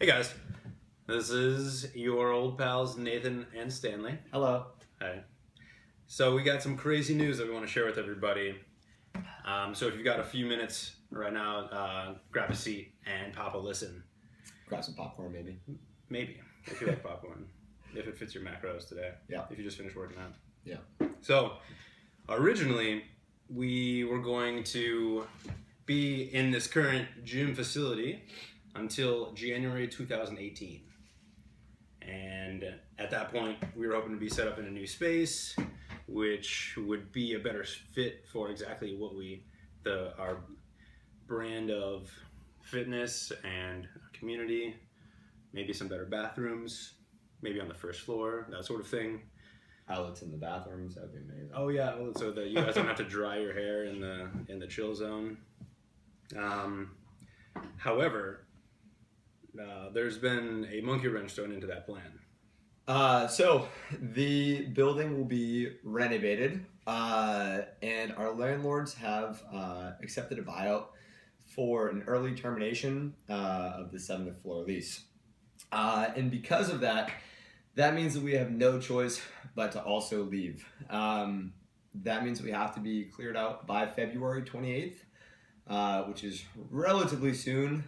Hey guys, this is your old pals Nathan and Stanley. Hello. Hi. So we got some crazy news that we want to share with everybody. So if you've got a few minutes right now, grab a seat and pop a listen. Grab some popcorn, maybe. Maybe, if you like popcorn. If it fits your macros today. Yeah. If you just finished working out. Yeah. So originally, we were going to be in this current gym facility until January 2018. And at that point, we were hoping to be set up in a new space, which would be a better fit for exactly what our brand of fitness and community, maybe some better bathrooms, maybe on the first floor, that sort of thing. Outlets in the bathrooms, that'd be amazing. Oh yeah, so that you guys don't have to dry your hair in the chill zone. However, there's been a monkey wrench thrown into that plan. So the building will be renovated, and our landlords have accepted a buyout for an early termination of the 7th floor lease. And because of that, that means that we have no choice but to also leave. That means we have to be cleared out by February 28th, which is relatively soon.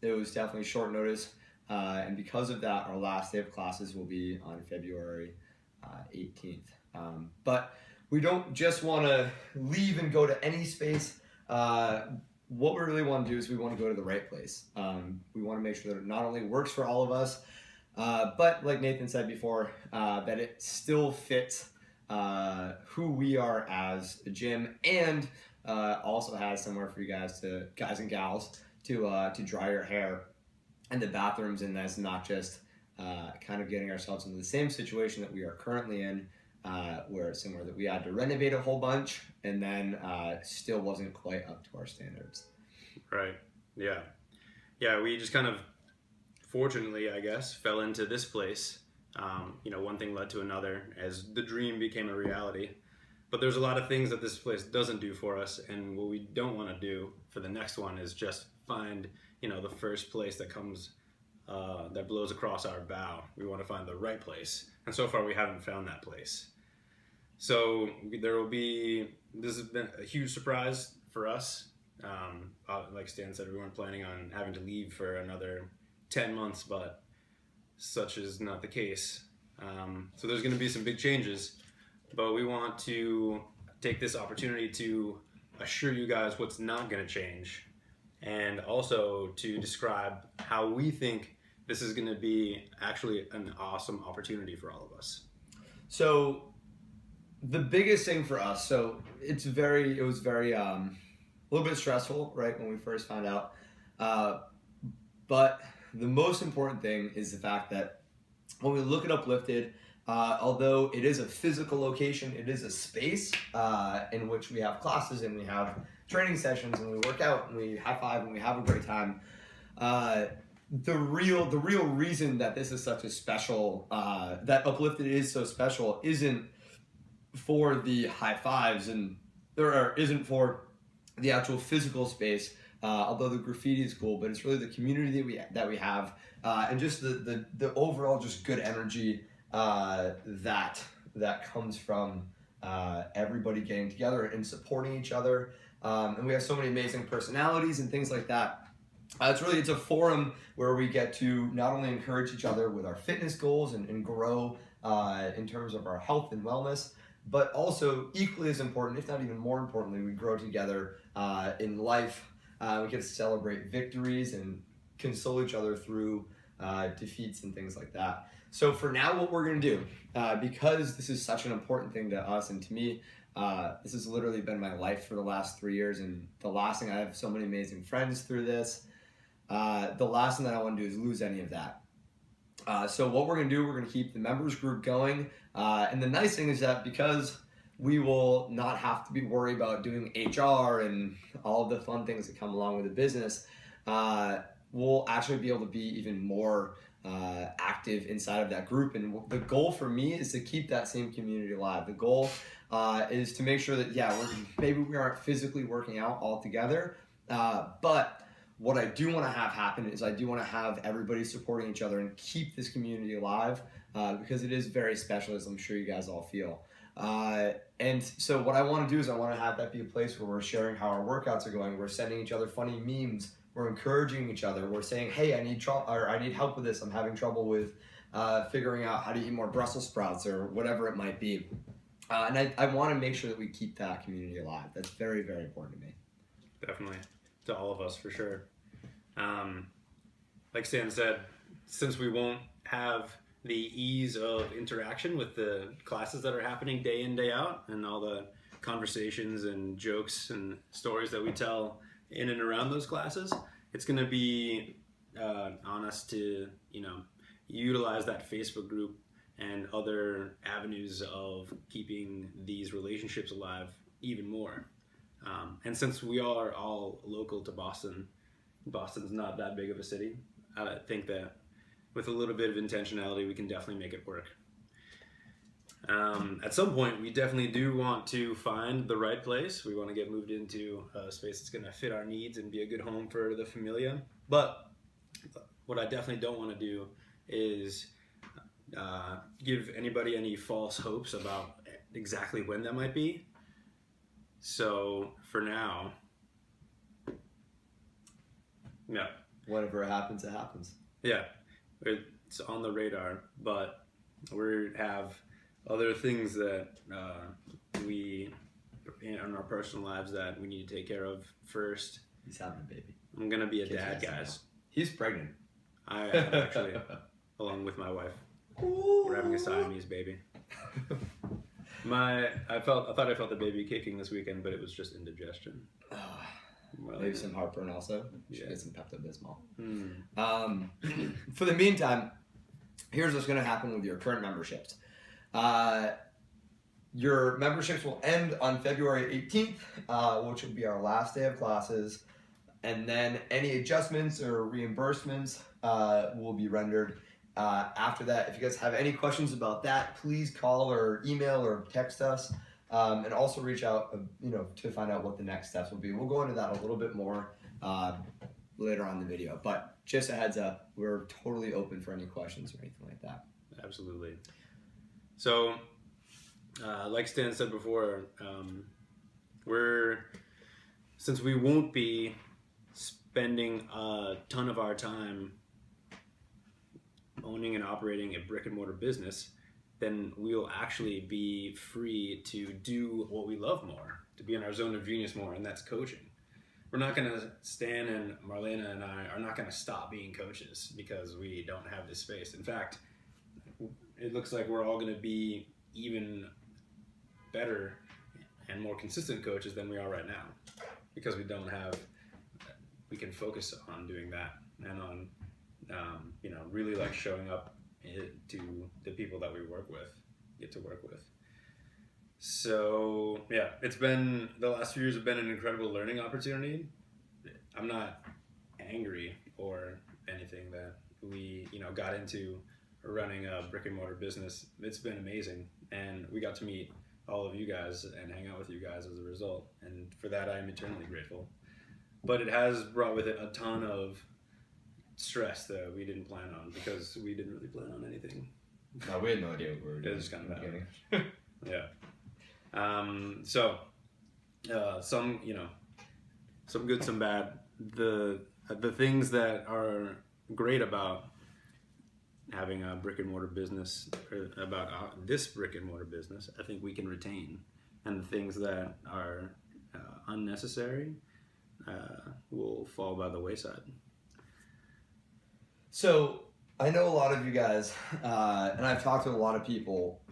It was definitely short notice. And because of that, our last day of classes will be on February 18th. But we don't just want to leave and go to any space. What we really want to do is we want to go to the right place. We want to make sure that it not only works for all of us, but like Nathan said before, that it still fits who we are as a gym, and also has somewhere for you guys and gals to dry your hair, and the bathrooms, and that's not just kind of getting ourselves into the same situation that we are currently in, where it's somewhere that we had to renovate a whole bunch and then still wasn't quite up to our standards. Right. Yeah. Yeah, we just kind of, fortunately, I guess, fell into this place. One thing led to another as the dream became a reality. But there's a lot of things that this place doesn't do for us, and what we don't want to do for the next one is just find, the first place that comes, that blows across our bow. We want to find the right place, and so far we haven't found that place. So this has been a huge surprise for us. Like Stan said, we weren't planning on having to leave for another 10 months, but such is not the case. So there's going to be some big changes, but we want to take this opportunity to assure you guys what's not going to change, and also to describe how we think this is going to be actually an awesome opportunity for all of us. So the biggest thing for us, it was very a little bit stressful, right, when we first found out. But the most important thing is the fact that when we look at Uplifted, although it is a physical location, it is a space in which we have classes and we have training sessions and we work out and we high five and we have a great time. The real reason that this is such a special, that Uplifted is so special, isn't for the high fives isn't for the actual physical space. Although the graffiti is cool, but it's really the community that we have, and just the overall just good energy that comes from everybody getting together and supporting each other. And we have so many amazing personalities and things like that. It's a forum where we get to not only encourage each other with our fitness goals and grow in terms of our health and wellness, but also equally as important, if not even more importantly, we grow together in life. We get to celebrate victories and console each other through defeats and things like that. So for now, what we're going to do, because this is such an important thing to us and to me, this has literally been my life for the last 3 years, and the last thing, I have so many amazing friends through this. The last thing that I want to do is lose any of that. So what we're going to do, we're going to keep the members group going. And the nice thing is that because we will not have to be worried about doing HR and all of the fun things that come along with the business, we'll actually be able to be even more active inside of that group. And the goal for me is to keep that same community alive. The goal is to make sure that, maybe we aren't physically working out all together, but what I do want to have happen is I do want to have everybody supporting each other and keep this community alive, because it is very special, as I'm sure you guys all feel. And so what I want to do is I want to have that be a place where we're sharing how our workouts are going. We're sending each other funny memes. We're encouraging each other. We're saying, hey, I need help with this. I'm having trouble with figuring out how to eat more Brussels sprouts or whatever it might be. And I want to make sure that we keep that community alive. That's very, very important to me. Definitely. To all of us, for sure. Like Stan said, since we won't have the ease of interaction with the classes that are happening day in, day out, and all the conversations and jokes and stories that we tell in and around those classes, it's going to be on us to, utilize that Facebook group and other avenues of keeping these relationships alive even more. And since we are all local to Boston, Boston's not that big of a city. I think that with a little bit of intentionality, we can definitely make it work. At some point, we definitely do want to find the right place. We want to get moved into a space that's going to fit our needs and be a good home for the familia. But what I definitely don't want to do is give anybody any false hopes about exactly when that might be. So for now, yeah. Whatever happens, it happens. Yeah, it's on the radar, but we have other things that we in our personal lives that we need to take care of first. He's having a baby. I'm gonna be a dad, guys. He's pregnant. I am actually, along with my wife. We're having a Siamese baby. I thought I felt the baby kicking this weekend, but it was just indigestion. Well, Maybe some heartburn also. You should Yeah. get some Pepto-Bismol. For the meantime, here's what's going to happen with your current memberships. Your memberships will end on February 18th, which will be our last day of classes. And then any adjustments or reimbursements will be rendered after that. If you guys have any questions about that, please call or email or text us. And also reach out, to find out what the next steps will be. We'll go into that a little bit more later on in the video. But just a heads up, we're totally open for any questions or anything like that. Absolutely. So, like Stan said before, since we won't be spending a ton of our time owning and operating a brick and mortar business, then we'll actually be free to do what we love more, to be in our zone of genius more, and that's coaching. We're not going to, Stan and Marlena and I are not going to stop being coaches because we don't have this space. In fact, it looks like we're all going to be even better and more consistent coaches than we are right now because we can focus on doing that and on, really like showing up to the people that we get to work with. So yeah, the last few years have been an incredible learning opportunity. I'm not angry or anything that we, got into running a brick and mortar business. It's been amazing. And we got to meet all of you guys and hang out with you guys as a result. And for that, I am eternally grateful. But it has brought with it a ton of stress that we didn't plan on because we didn't really plan on anything. No, we had no idea what we were doing. It was kind of bad. Yeah. Some good, some bad. The things that are great about having a brick and mortar business, or about this brick and mortar business, I think we can retain. And the things that are unnecessary will fall by the wayside. So I know a lot of you guys, and I've talked to a lot of people.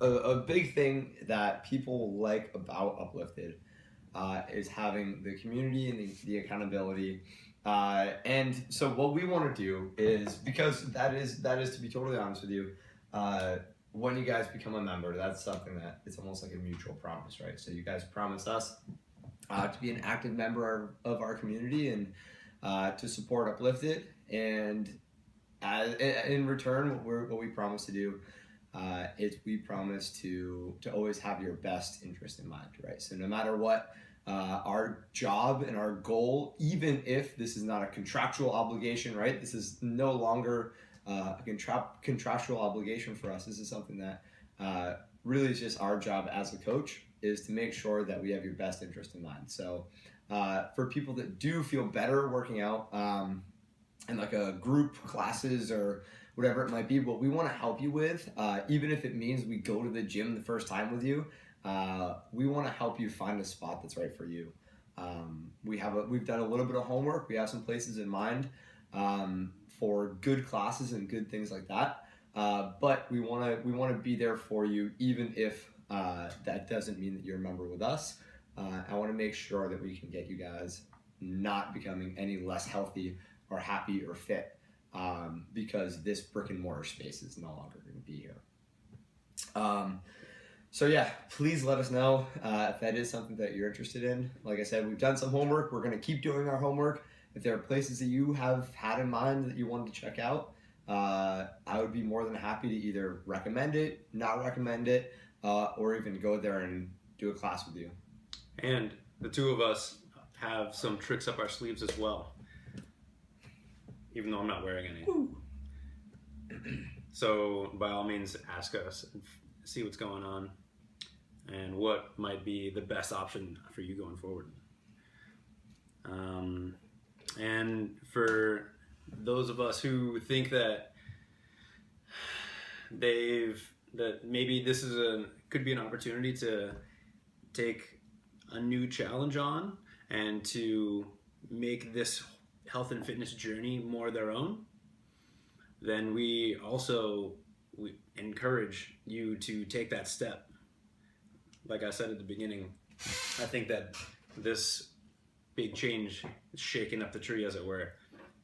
A big thing that people like about Uplifted is having the community and the accountability. And so what we want to do is, because that is to be totally honest with you, when you guys become a member, that's something that it's almost like a mutual promise, right? So you guys promise us to be an active member of our community and to support Uplifted, and in return, what we promise to do is we promise to always have your best interest in mind, right? So no matter what Our job and our goal, even if this is not a contractual obligation, right? This is no longer a contractual obligation for us. This is something that really is just our job as a coach, is to make sure that we have your best interest in mind. So for people that do feel better working out in like a group classes or whatever it might be, what we want to help you with, even if it means we go to the gym the first time with you, we want to help you find a spot that's right for you. We've done a little bit of homework. We have some places in mind for good classes and good things like that. But we want to be there for you, even if that doesn't mean that you're a member with us. I want to make sure that we can get you guys not becoming any less healthy or happy or fit because this brick and mortar space is no longer going to be here. So yeah, please let us know if that is something that you're interested in. Like I said, we've done some homework. We're going to keep doing our homework. If there are places that you have had in mind that you wanted to check out, I would be more than happy to either recommend it, not recommend it, or even go there and do a class with you. And the two of us have some tricks up our sleeves as well, even though I'm not wearing any. So by all means, ask us and see what's going on and what might be the best option for you going forward. And for those of us who think that maybe this could be an opportunity to take a new challenge on and to make this health and fitness journey more their own, then we encourage you to take that step. Like I said at the beginning, I think that this big change, shaking up the tree as it were,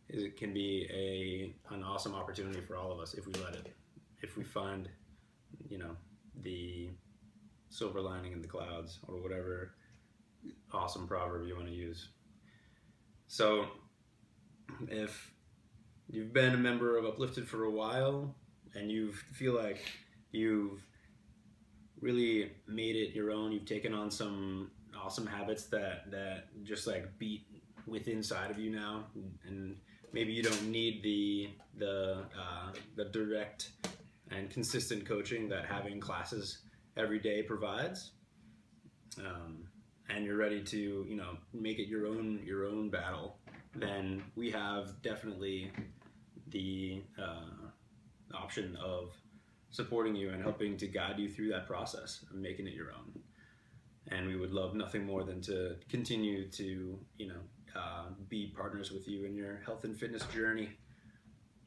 it can be an awesome opportunity for all of us if we let it. If we find, the silver lining in the clouds, or whatever awesome proverb you want to use. So if you've been a member of Uplifted for a while and you feel like you've really made it your own, you've taken on some awesome habits that just like beat within inside of you now, and maybe you don't need the direct and consistent coaching that having classes every day provides, and you're ready to make it your own battle, then we have definitely the option of supporting you and helping to guide you through that process and making it your own. And we would love nothing more than to continue to be partners with you in your health and fitness journey,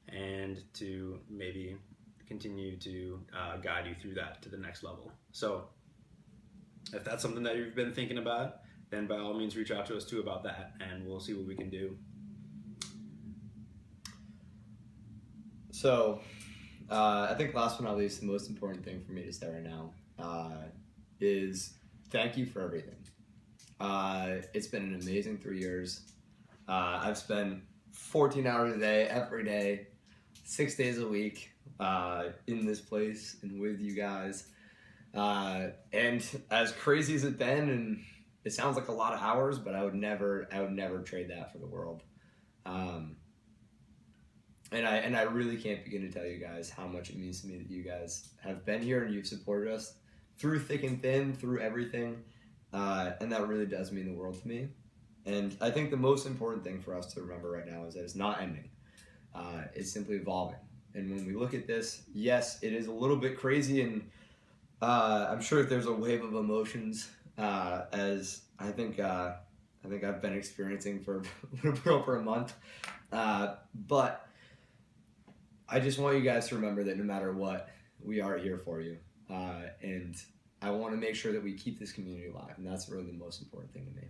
and to maybe continue to guide you through that to the next level. So if that's something that you've been thinking about, then by all means reach out to us too about that, and we'll see what we can do. So I think last but not least, the most important thing for me to say right now is thank you for everything. It's been an amazing 3 years. I've spent 14 hours a day, every day, 6 days a week in this place and with you guys. And as crazy as it's been, and it sounds like a lot of hours, but I would never trade that for the world. And I really can't begin to tell you guys how much it means to me that you guys have been here and you've supported us through thick and thin, through everything. And that really does mean the world to me. And I think the most important thing for us to remember right now is that it's not ending. It's simply evolving. And when we look at this, yes, it is a little bit crazy, and I'm sure there's a wave of emotions, as I think I've been experiencing for a little bit over a month. But I just want you guys to remember that no matter what, we are here for you. And I want to make sure that we keep this community alive, and that's really the most important thing to me.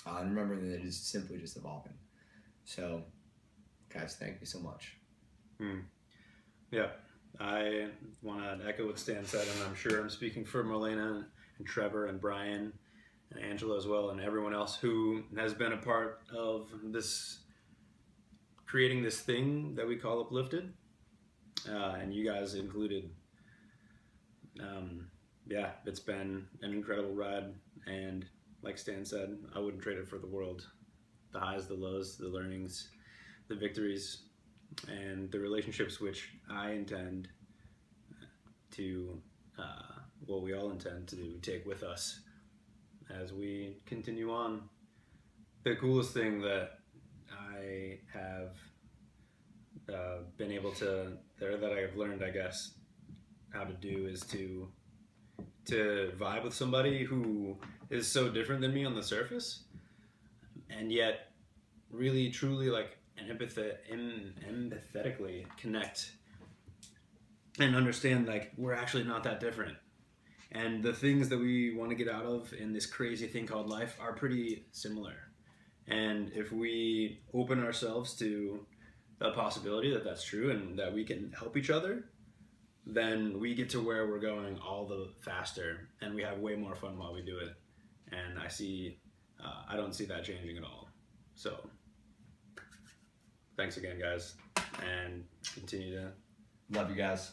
And remembering that it is simply just evolving. So, guys, thank you so much. Yeah, I want to echo what Stan said, and I'm sure I'm speaking for Marlena and Trevor and Brian and Angela as well, and everyone else who has been a part of this, creating this thing that we call Uplifted, and you guys included. Yeah, it's been an incredible ride, and like Stan said, I wouldn't trade it for the world. The highs, the lows, the learnings, the victories, and the relationships which I intend to, we all intend to take with us as we continue on. The coolest thing that I have been able to, or that I've learned, I guess, how to do is to vibe with somebody who is so different than me on the surface, and yet really truly like empathetically connect and understand like we're actually not that different, and the things that we want to get out of in this crazy thing called life are pretty similar. And if we open ourselves to the possibility that that's true and that we can help each other, then we get to where we're going all the faster, and we have way more fun while we do it. And I don't see that changing at all. So thanks again, guys, and continue to Love you guys.